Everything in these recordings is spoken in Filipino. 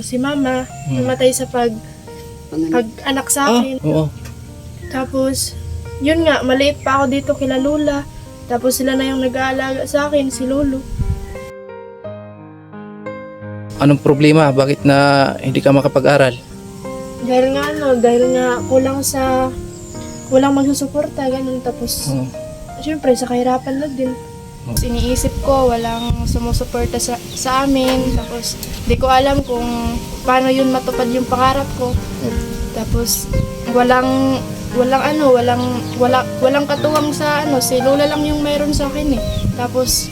Si mama, namatay sa pag-anak sa akin. Oo. Tapos, yun nga, maliit pa ako dito kila Lola. Tapos sila na yung nag-aalaga sa akin, si Lolo. Anong problema? Bakit na hindi ka makapag-aral? Dahil nga kulang magsusuporta, ganun. Tapos, syempre, sa kahirapan na din. Tapos iniisip ko, walang sumusuporta sa amin. Tapos, di ko alam kung paano yun matupad yung pangarap ko. Tapos, walang katuwang sa si Lola lang yung meron sa akin eh. Tapos,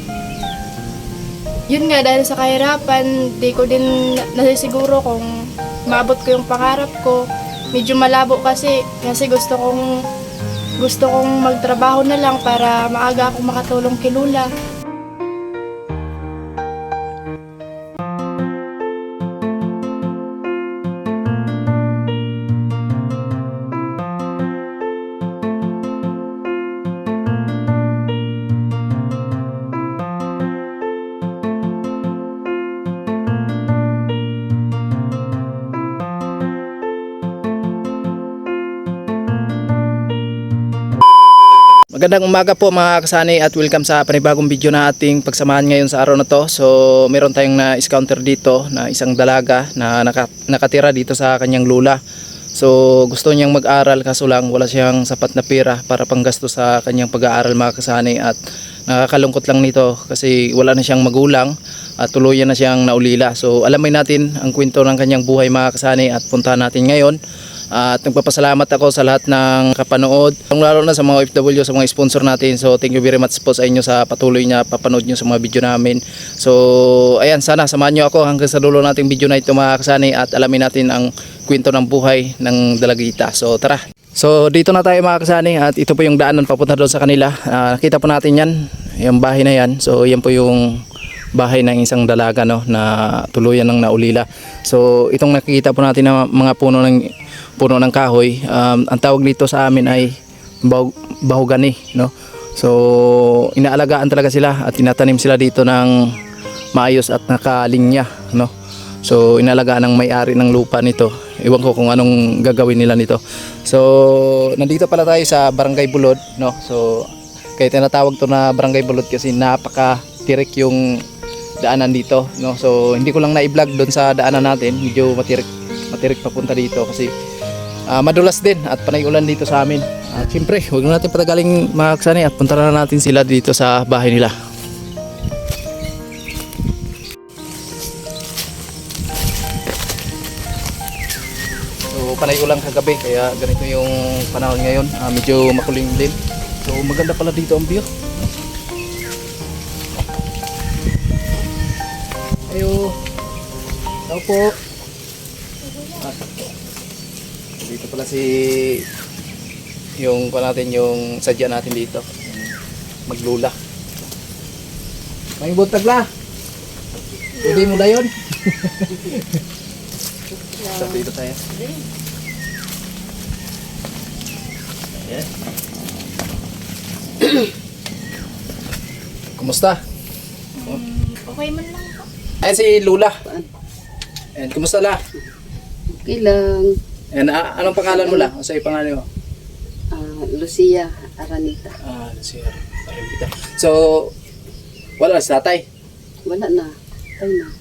yun nga, dahil sa kahirapan, di ko din nasisiguro kung maabot ko yung pangarap ko. Medyo malabo kasi gusto kong magtrabaho na lang para maaga akong makatulong kay Lola. Magandang umaga po mga kasani at welcome sa panibagong video na ating pagsamahan ngayon sa araw na to. So meron tayong na-encounter dito na isang dalaga na nakatira dito sa kanyang lula. So gusto niyang mag-aral kaso lang wala siyang sapat na pera para panggasto sa kanyang pag-aaral mga kasani. At nakakalungkot lang nito kasi wala na siyang magulang at tuluyan na siyang naulila. So alamin natin ang kwento ng kanyang buhay mga kasani at puntahan natin ngayon. At nagpapasalamat ako sa lahat ng kapanood, lalo na sa mga OFW, sa mga sponsor natin. So thank you very much po sa inyo sa patuloy na papanood nyo sa mga video namin. So ayan, sana samahan nyo ako hanggang sa dulo nating video na ito mga kasani at alamin natin ang kwento ng buhay ng dalagita. So tara! So dito na tayo mga kasani at ito po yung daanan papunta doon sa kanila. Nakita po natin yan, yung bahay na yan. So yan po yung bahay ng isang dalaga na tuluyan ng naulila. So itong nakikita po natin na mga puno ng kahoy, ang tawag dito sa amin ay bahugani, no? So inaalagaan talaga sila at tinatanim sila dito ng maayos at nakalinya, no? So inaalagaan ng may-ari ng lupa nito. Ewan ko kung anong gagawin nila nito. So nandito pala tayo sa Barangay Bulod, no? So kaya tinatawag to na Barangay Bulod kasi napaka-tirik yung daanan dito, no? So hindi ko lang na-i-vlog doon sa daanan natin, medyo matirik papunta dito kasi madulas din at panay ulan dito sa amin. At siyempre, huwag natin patagaling mga kasani at punta na natin sila dito sa bahay nila. So panay ulan kagabi kaya ganito yung panahon ngayon, medyo makulim din. So maganda pala dito ang view. Ayo. Tao po. Dito pala yung sadya natin dito. Maglula. May buntag la. Hindi mo na yun. So dito tayo. Ayan. Kumusta? Okay man lang po. Ayan si Lula. Ayan, kumusta la? Okay lang. Ayan, anong pangalan mo la? O sa'yo pangalan mo? Lucia Aranita. Lucia Aranita. So, wala si tatay? Wala na. Tayo na.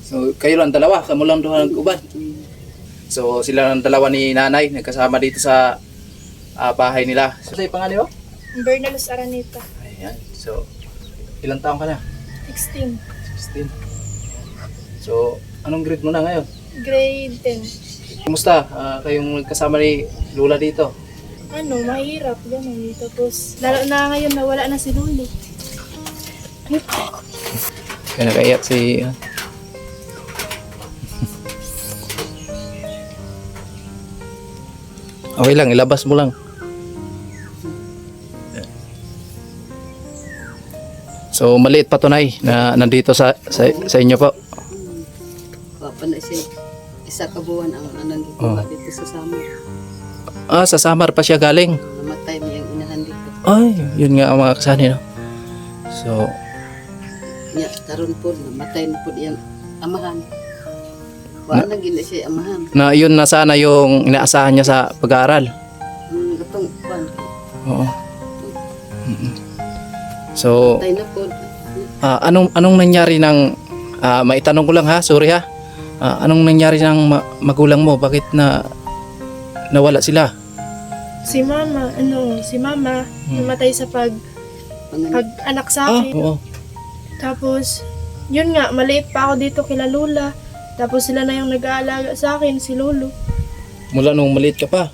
So, kayo lang dalawa? Kamu lang doon nag-uban? So, sila lang dalawa ni nanay nagkasama dito sa bahay nila. So, sa'yo pangalan mo? Bernalus Aranita. Ayan. So, ilang taong ka na? 16. 16. So, anong grade mo na ngayon? Grade 10. Kumusta? Kayong nagkasama ni Lula dito? Mahirap, ganun. Tapos, lalo na ngayon na wala na si Lolo. Kaya nakaiyak si... Okay lang, ilabas mo lang. So, maliit pa tunay na nandito sa inyo po. Papa na isa kabuan ang anang gikuha dito sa Samar. Sa Samar pa siya galing. Namatay mo yung inahan dito. Ay, yun nga ang mga kasani, no? So, Karon po, namatay na po yung amahan. Wala na gina siya amahan. Na yun na sana yung inaasahan niya sa pag-aaral. Gatong kwan. Oo. So, Tay na po. anong nangyari ng maitanong ko lang ha, sorry ha. Anong nangyari ng magulang mo? Bakit nawala sila? Si mama, namatay sa pag-anak sa akin. Oo. Tapos, yun nga, maliit pa ako dito kila Lola. Tapos sila na yung nag-aalaga sa akin, si Lolo. Mula nung maliit ka pa.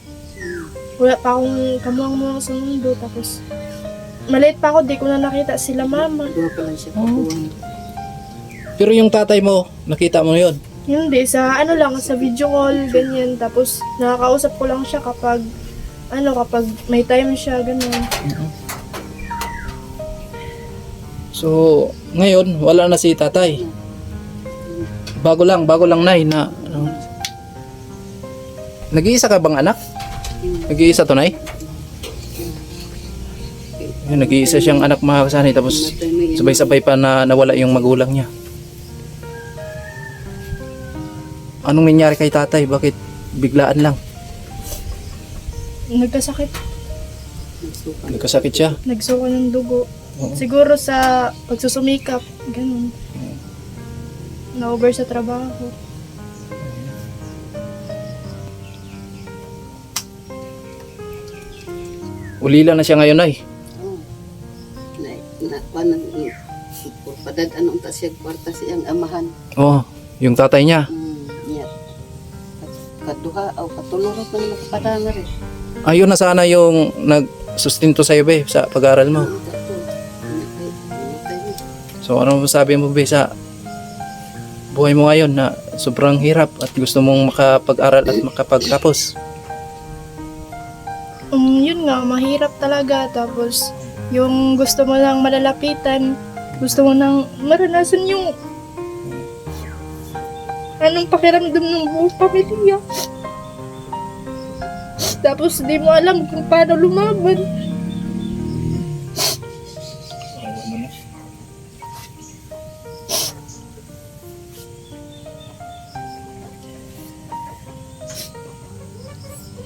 Wala pa akong kamuang-muang sa mundo. Tapos, maliit pa ako, di ko na nakita sila mama. Doon pa lang siya kabuhan. Pero yung tatay mo, nakita mo yun? Hindi, sa sa video call, ganyan. Tapos, nakakausap ko lang siya kapag may time siya, ganun. So, ngayon, wala na si tatay. Bago lang nay na nag-iisa ka bang anak? Nag-iisa to nay? Yun, nag-iisa siyang anak mga kasanay, tapos sabay-sabay pa na nawala yung magulang niya. Anong nangyari kay tatay? Bakit biglaan lang? Nagkasakit. Nagkasakit siya? Nagsuka ng dugo. Oo. Siguro sa pagsusumikap, ganun. Na-over sa trabaho. Ulila na siya ngayon ay. Oo. Panan padad anong ta siya kwarta siyang amahan. Oh, yung tatay niya. Yeah. Kaduha o katulungan pa naman kapadanga rin. Ayun na sana yung nagsustinto sa be sa pag-aaral mo. So ano masabi mo be sa buhay mo ngayon na sobrang hirap at gusto mong makapag-aral at makapagtapos? Yun nga, mahirap talaga. Tapos, yung gusto mo lang malalapitan, gusto mo nang maranasan yung anong pakiramdam ng buong pamilya. Tapos, di mo alam kung paano lumaban.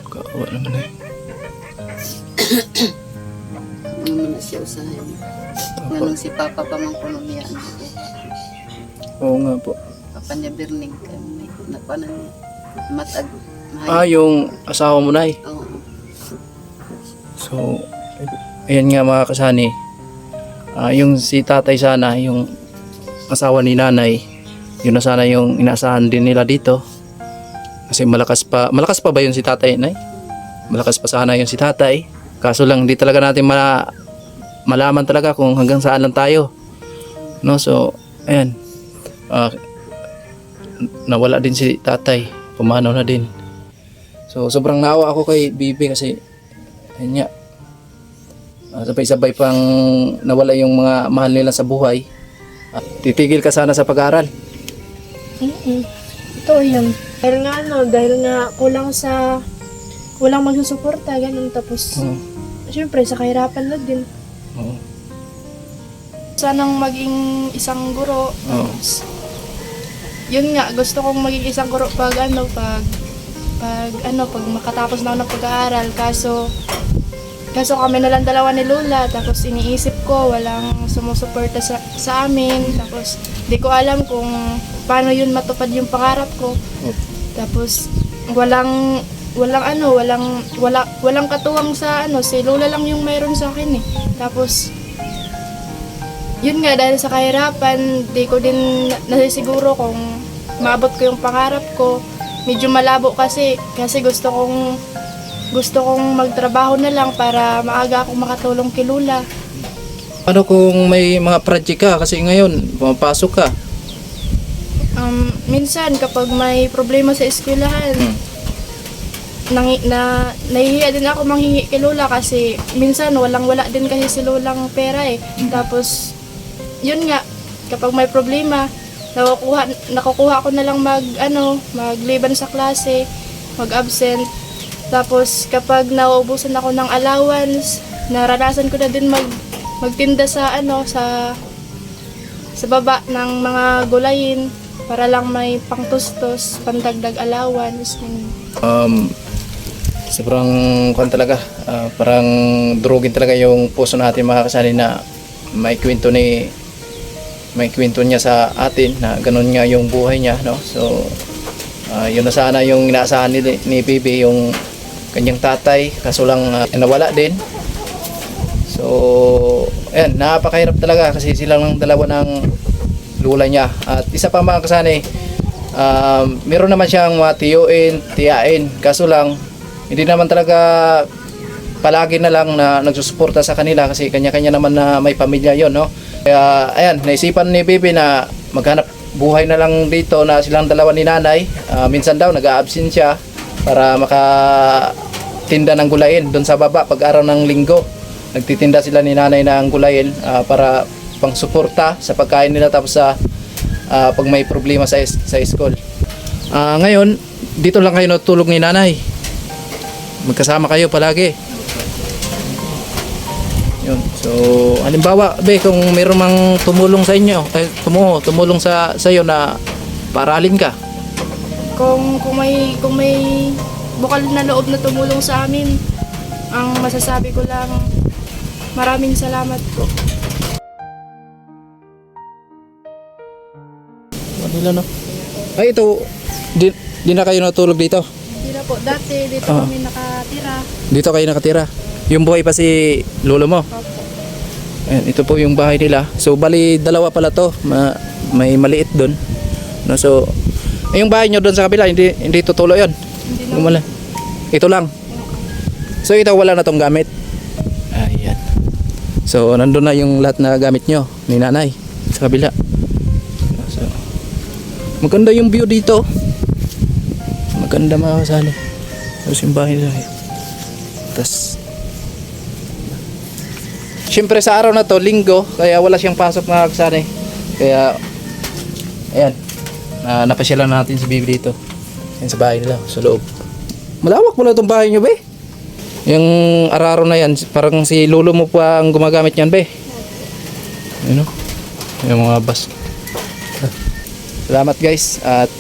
Kawa naman eh. Ano na siya usahin. Ganun si Papa pamangkuno niya. Oo nga po. Papa niya Berning kami. Napanan niya. Matag. Yung asawa mo na eh. Oo. So, ayan nga mga kasani. Yung si tatay sana, yung asawa ni nanay, yun na sana yung inaasahan din nila dito. Kasi malakas pa ba yun si tatay, nay? Malakas pa sana yun si tatay. Kaso lang, hindi talaga natin malaman talaga kung hanggang saan lang tayo. No, so, ayan. Nawala din si tatay. Pumanaw na din. So, sobrang naawa ako kay Bibi kasi, ayan nga. Sabay-sabay pang nawala yung mga mahal nila sa buhay. Titigil ka sana sa pag-aaral. Ito yun. Dahil nga kulang magsusuporta, ganun. Tapos, syempre, sa kahirapan na din. Oo. Sanang maging isang guro. Tapos, yun nga, gusto kong maging isang guro pag makatapos na ako ng pag-aaral. Kaso kami na lang dalawa ni Lola, tapos iniisip ko, walang sumusuporta sa amin. Tapos, di ko alam kung paano yun matupad yung pangarap ko. Tapos, walang katuwang sa si Lola lang yung mayroon sa akin eh. Tapos, yun nga, dahil sa kahirapan, di ko din nasisiguro kung maabot ko yung pangarap ko. Medyo malabo kasi gusto kong magtrabaho na lang para maaga akong makatulong kay Lola. Ano kung may mga project ka? Kasi ngayon, pumapasok ka. Minsan, kapag may problema sa eskwelahan, nahihiya din ako manghingi kay Lola kasi minsan wala din kasi si Lolang pera eh. Tapos, yun nga, kapag may problema, nakukuha ko na lang magliban sa klase, mag-absent. Tapos kapag nauubusan ako ng allowance, naranasan ko na din magtinda sa baba ng mga gulayin. para lang may pangtustos, pandagdag allowance. Sobrang kwan talaga, parang drugin talaga yung puso natin mga kasali na may kwento niya sa atin na ganun nga yung buhay niya, no? So yun na sana yung inaasahan ni Bibi, yung kanyang tatay, kaso lang nawala din. So ayan, napakahirap talaga kasi silang dalawa ng lula niya. At isa pa mga kasali, meron naman siyang matiyuin, tiyain, kaso lang hindi naman talaga palagi na lang na nagsusuporta sa kanila kasi kanya-kanya naman na may pamilya yon, no? Kaya ayan, naisipan ni Bibi na maghanap buhay na lang dito na silang dalawa ni nanay. Minsan daw nag-a-absent siya para makatinda ng gulayin doon sa baba pag araw ng linggo. Nagtitinda sila ni nanay ng gulayin para pang-suporta sa pagkain nila tapos sa pag may problema sa school. Ngayon, dito lang kayo natulog ni nanay. Magkasama kayo palagi. Yun. So, halimbawa, be, kung mayroon mang tumulong sa inyo, tumulong sa iyo na paralin ka. Kung may bukal na loob na tumulong sa amin, ang masasabi ko lang, maraming salamat po. Manila, no? Ay, ito, di na kayo natulog dito? Hindi na po, dati dito kami nakatira. Dito kayo nakatira? Yung buhay pa si lolo mo? Opo. Ayan, ito po yung bahay nila. So, bali, dalawa pala to. May maliit doon. No, so, yung bahay nyo doon sa kabila, hindi tutulo yun? Hindi na. Wala. Ito lang. So, ito wala na tong gamit. Ayan. So, nandun na yung lahat na gamit nyo ni nanay sa kabila. So, maganda yung view dito. Maganda mga kasali. Tapos yung bahay nila. Tapos, siyempre sa araw na to, linggo, kaya wala siyang pasok na kasali. Kaya, ayan, napasyalan natin si Bibi dito. Ayan sa bahay nila, sa loob. Malawak mo na itong bahay nyo, be. Yung araro na yan, parang si lolo mo pa ang gumagamit yan, be. Ano? Yung mga bus. Salamat guys, at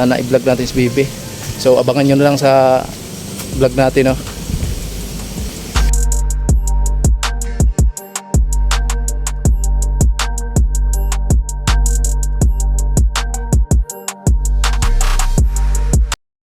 na-vlog natin si Bibi. So abangan nyo na lang sa vlog natin, no?